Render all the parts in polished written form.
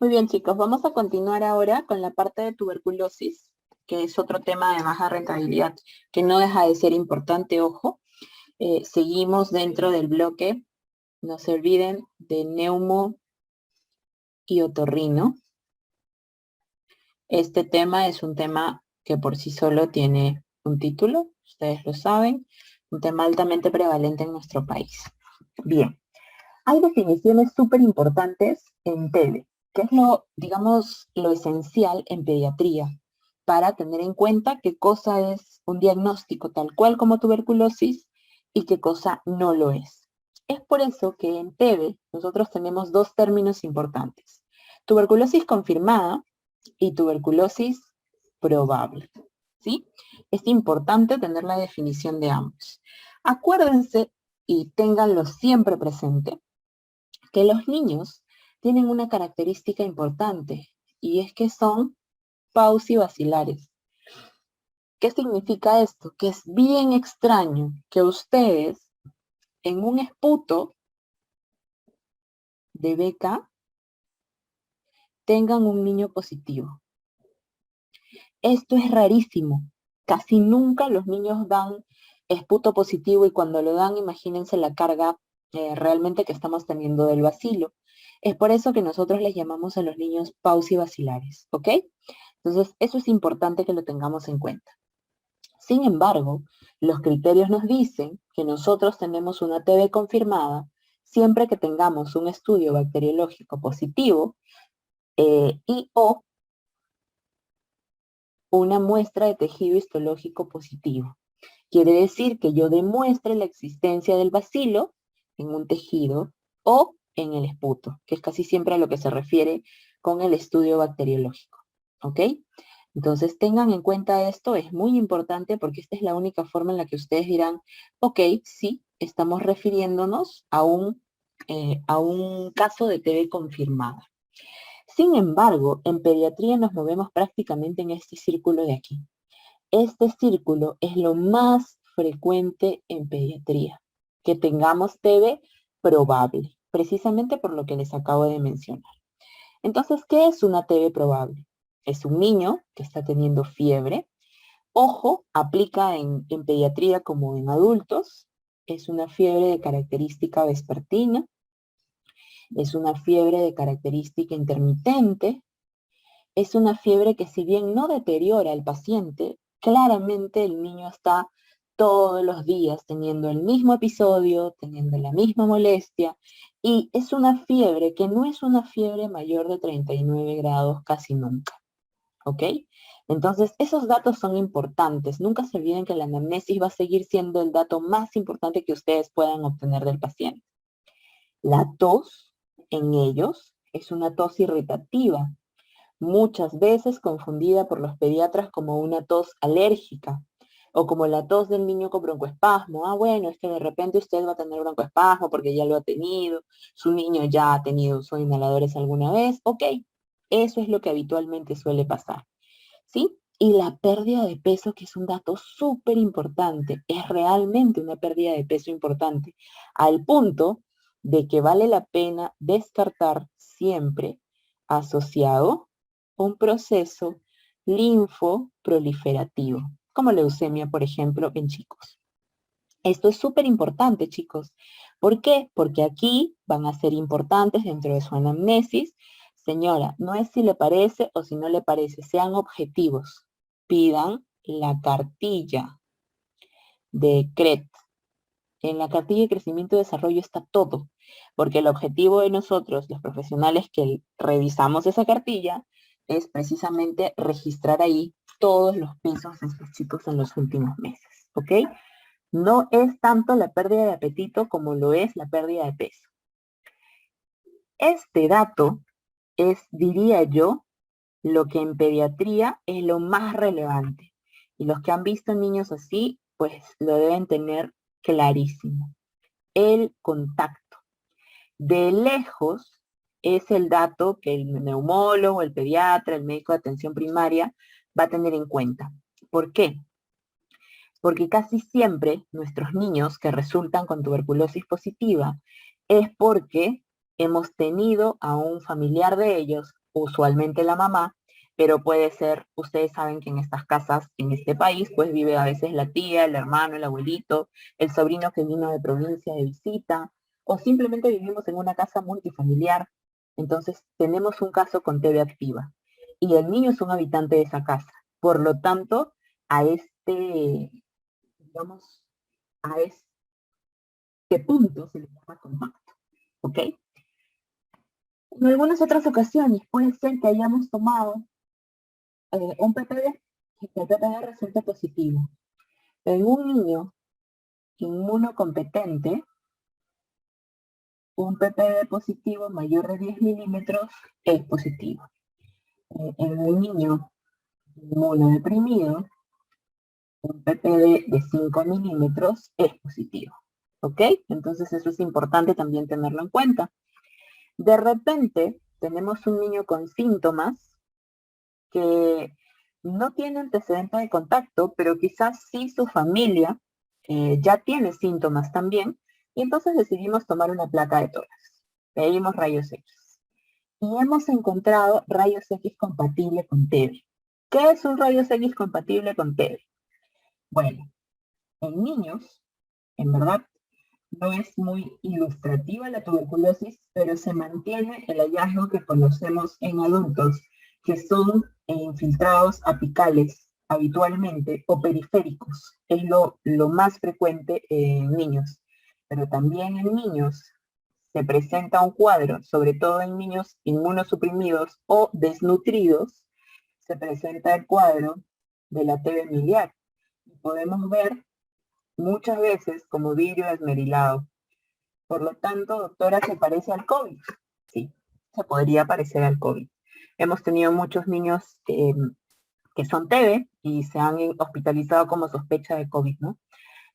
Muy bien, chicos, vamos a continuar ahora con la parte de tuberculosis, que es otro tema de baja rentabilidad, que no deja de ser importante, ojo. Seguimos dentro del bloque, no se olviden, de neumo y otorrino. Este tema es un tema que por sí solo tiene un título, ustedes lo saben, un tema altamente prevalente en nuestro país. Bien, hay definiciones súper importantes en TED, que es digamos, lo esencial en pediatría, para tener en cuenta qué cosa es un diagnóstico tal cual como tuberculosis y qué cosa no lo es. Es por eso que en TED nosotros tenemos dos términos importantes: tuberculosis confirmada y tuberculosis probable. ¿Sí? Es importante tener la definición de ambos. Acuérdense y ténganlo siempre presente que los niños tienen una característica importante y es que son pausivacilares. ¿Qué significa esto? Que es bien extraño que ustedes en un esputo de beca tengan un niño positivo. Esto es rarísimo. Casi nunca los niños dan esputo positivo y cuando lo dan, imagínense la carga realmente que estamos teniendo del bacilo. Es por eso que nosotros les llamamos a los niños pausivacilares, ¿ok? Entonces, eso es importante que lo tengamos en cuenta. Sin embargo, los criterios nos dicen que nosotros tenemos una TB confirmada siempre que tengamos un estudio bacteriológico positivo y o una muestra de tejido histológico positivo. Quiere decir que yo demuestre la existencia del bacilo en un tejido o en el esputo, que es casi siempre a lo que se refiere con el estudio bacteriológico. ¿Ok? Entonces tengan en cuenta esto, es muy importante porque esta es la única forma en la que ustedes dirán, ok, sí, estamos refiriéndonos a un caso de TB confirmada. Sin embargo, en pediatría nos movemos prácticamente en este círculo de aquí. Este círculo es lo más frecuente en pediatría, que tengamos TB probable, precisamente por lo que les acabo de mencionar. Entonces, ¿qué es una TB probable? Es un niño que está teniendo fiebre. Ojo, aplica en pediatría como en adultos. Es una fiebre de característica vespertina. Es una fiebre de característica intermitente. Es una fiebre que si bien no deteriora al paciente, claramente el niño está todos los días teniendo el mismo episodio, teniendo la misma molestia, y es una fiebre que no es una fiebre mayor de 39 grados casi nunca, ¿ok? Entonces, esos datos son importantes. Nunca se olviden que la anamnesis va a seguir siendo el dato más importante que ustedes puedan obtener del paciente. La tos en ellos es una tos irritativa, muchas veces confundida por los pediatras como una tos alérgica o como la tos del niño con broncoespasmo. Ah, bueno, es que de repente usted va a tener broncoespasmo porque ya lo ha tenido, su niño ya ha tenido sus inhaladores alguna vez. Ok, eso es lo que habitualmente suele pasar, ¿sí? Y la pérdida de peso, que es un dato súper importante, es realmente una pérdida de peso importante, al punto de que vale la pena descartar siempre asociado un proceso linfoproliferativo, como leucemia, por ejemplo, en chicos. Esto es súper importante, chicos. ¿Por qué? Porque aquí van a ser importantes dentro de su anamnesis. Señora, no es si le parece o si no le parece, sean objetivos. Pidan la cartilla de CRET. En la cartilla de crecimiento y desarrollo está todo, porque el objetivo de nosotros, los profesionales que revisamos esa cartilla, es precisamente registrar ahí todos los pesos de estos chicos en los últimos meses, ¿ok? No es tanto la pérdida de apetito como lo es la pérdida de peso. Este dato es, diría yo, lo que en pediatría es lo más relevante. Y los que han visto niños así, pues lo deben tener clarísimo. El contacto. De lejos es el dato que el neumólogo, el pediatra, el médico de atención primaria va a tener en cuenta. ¿Por qué? Porque casi siempre nuestros niños que resultan con tuberculosis positiva es porque hemos tenido a un familiar de ellos usualmente la mamá, pero puede ser, ustedes saben que en estas casas, en este país, pues vive a veces la tía, el hermano, el abuelito, el sobrino que vino de provincia de visita, o simplemente vivimos en una casa multifamiliar. Entonces, tenemos un caso con TV activa y el niño es un habitante de esa casa. Por lo tanto, a digamos, a este punto se le llama contacto, ¿ok? En algunas otras ocasiones puede ser que hayamos tomado un PPD y que el PPD resulte positivo. En un niño inmunocompetente, un PPD positivo mayor de 10 milímetros es positivo. En un niño inmunodeprimido, un PPD de 5 milímetros es positivo. ¿Ok? Entonces eso es importante también tenerlo en cuenta. De repente tenemos un niño con síntomas que no tiene antecedente de contacto, pero quizás sí su familia ya tiene síntomas también, y entonces decidimos tomar una placa de tórax. Pedimos rayos X. Y hemos encontrado rayos X compatible con TB. ¿Qué es un rayos X compatible con TB? Bueno, en niños, en verdad, no es muy ilustrativa la tuberculosis, pero se mantiene el hallazgo que conocemos en adultos, que son infiltrados apicales habitualmente o periféricos. Es lo más frecuente en niños. Pero también en niños se presenta un cuadro, sobre todo en niños inmunosuprimidos o desnutridos, se presenta el cuadro de la TB miliar. Y podemos ver muchas veces como vidrio esmerilado. Por lo tanto, doctora, ¿se parece al COVID? Sí, se podría parecer al COVID. Hemos tenido muchos niños que son TB y se han hospitalizado como sospecha de COVID, ¿no?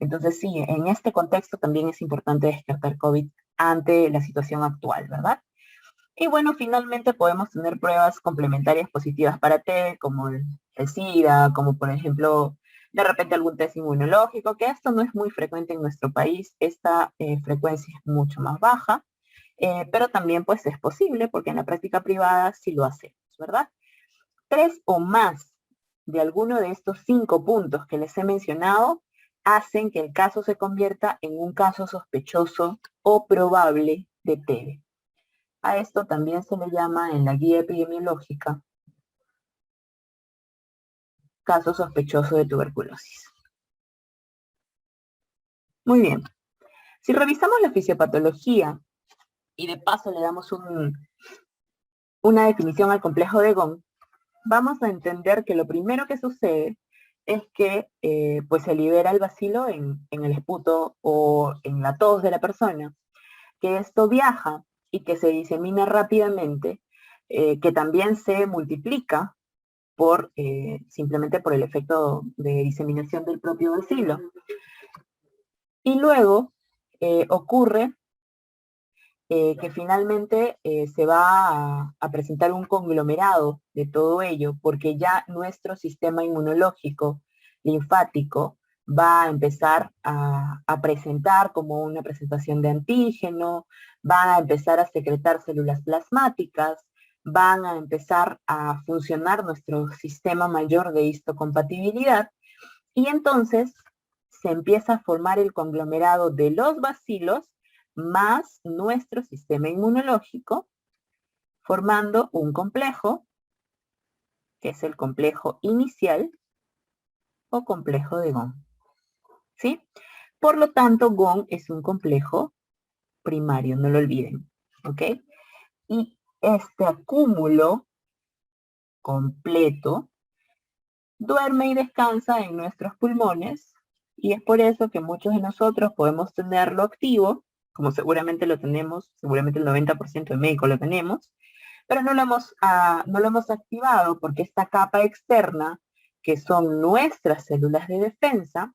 Entonces, sí, en este contexto también es importante descartar COVID ante la situación actual, ¿verdad? Y bueno, finalmente podemos tener pruebas complementarias positivas para TB, como el SIDA, como por ejemplo, de repente algún test inmunológico, que esto no es muy frecuente en nuestro país, esta frecuencia es mucho más baja, pero también pues es posible porque en la práctica privada sí lo hacemos, ¿verdad? 3 o más de alguno de estos 5 puntos que les he mencionado hacen que el caso se convierta en un caso sospechoso o probable de TB. A esto también se le llama en la guía epidemiológica caso sospechoso de tuberculosis. Muy bien. Si revisamos la fisiopatología y de paso le damos una definición al complejo de Ghon, vamos a entender que lo primero que sucede es que pues se libera el bacilo en el esputo o en la tos de la persona, que esto viaja y que se disemina rápidamente, que también se multiplica simplemente por el efecto de diseminación del propio bacilo. Y luego ocurre que finalmente se va a presentar un conglomerado de todo ello, porque ya nuestro sistema inmunológico linfático va a empezar a presentar como una presentación de antígeno, van a empezar a secretar células plasmáticas, van a empezar a funcionar nuestro sistema mayor de histocompatibilidad, y entonces se empieza a formar el conglomerado de los bacilos más nuestro sistema inmunológico, formando un complejo, que es el complejo inicial o complejo de Ghon. ¿Sí? Por lo tanto, Ghon es un complejo primario, no lo olviden. ¿Ok? Y este acúmulo completo duerme y descansa en nuestros pulmones, y es por eso que muchos de nosotros podemos tenerlo activo, como seguramente lo tenemos, seguramente el 90% de médicos lo tenemos, pero no lo hemos activado porque esta capa externa, que son nuestras células de defensa,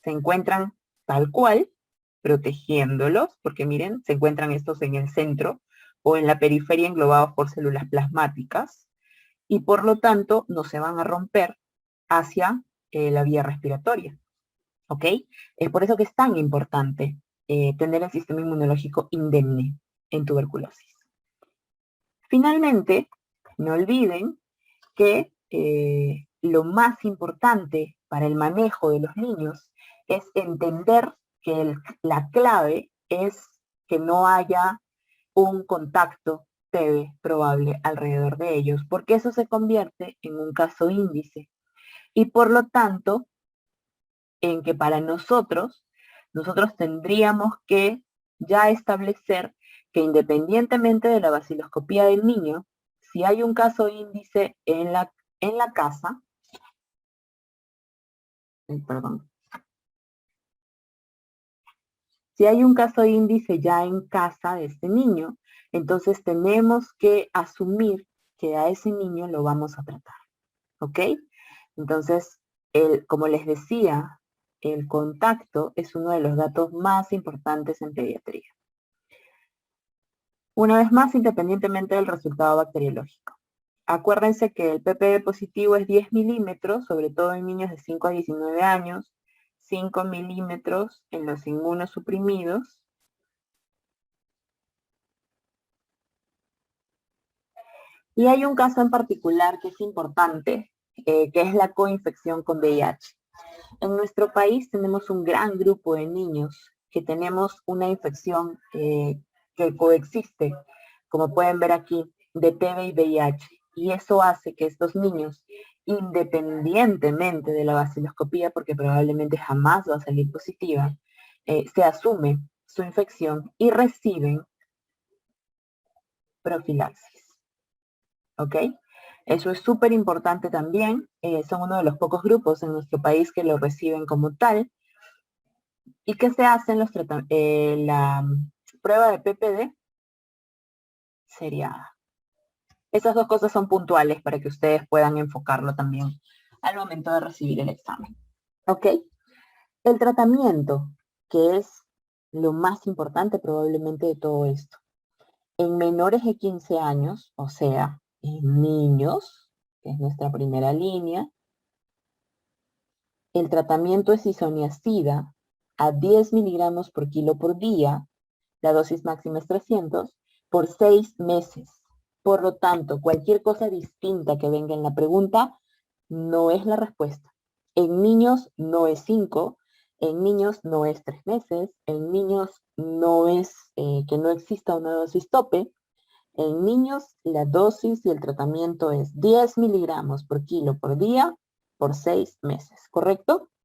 se encuentran tal cual, protegiéndolos, porque miren, se encuentran estos en el centro o en la periferia englobados por células plasmáticas, y por lo tanto no se van a romper hacia la vía respiratoria, ¿ok? Es por eso que es tan importante tener el sistema inmunológico indemne en tuberculosis. Finalmente, No olviden que lo más importante para el manejo de los niños es entender que la clave es que no haya un contacto TV probable alrededor de ellos, porque eso se convierte en un caso índice. Y por lo tanto, en que para nosotros tendríamos que ya establecer que independientemente de la vaciloscopía del niño, si hay un caso índice en la casa, perdón, si hay un caso índice ya en casa de este niño, entonces tenemos que asumir que a ese niño lo vamos a tratar, ¿ok? Entonces, como les decía, el contacto es uno de los datos más importantes en pediatría. Una vez más, independientemente del resultado bacteriológico. Acuérdense que el ppb positivo es 10 milímetros, sobre todo en niños de 5 a 19 años, 5 milímetros en los inmunosuprimidos, y hay un caso en particular que es importante, que es la coinfección con VIH. En nuestro país tenemos un gran grupo de niños que tenemos una infección que coexiste, como pueden ver aquí, de PV y VIH. Y eso hace que estos niños, independientemente de la vaciloscopía, porque probablemente jamás va a salir positiva, se asume su infección y reciben profilaxis. ¿Ok? Eso es súper importante también. Son uno de los pocos grupos en nuestro país que lo reciben como tal. ¿Y qué se hace en la prueba de PPD? Seriada. Esas dos cosas son puntuales para que ustedes puedan enfocarlo también al momento de recibir el examen. ¿Ok? El tratamiento, que es lo más importante probablemente de todo esto. En menores de 15 años, o sea, en niños, que es nuestra primera línea, el tratamiento es isoniazida a 10 miligramos por kilo por día, la dosis máxima es 300, por 6 meses. Por lo tanto, cualquier cosa distinta que venga en la pregunta no es la respuesta. En niños no es 5, en niños no es 3 meses, en niños no es que no exista una dosis tope. En niños la dosis y el tratamiento es 10 miligramos por kilo por día por 6 meses, ¿correcto?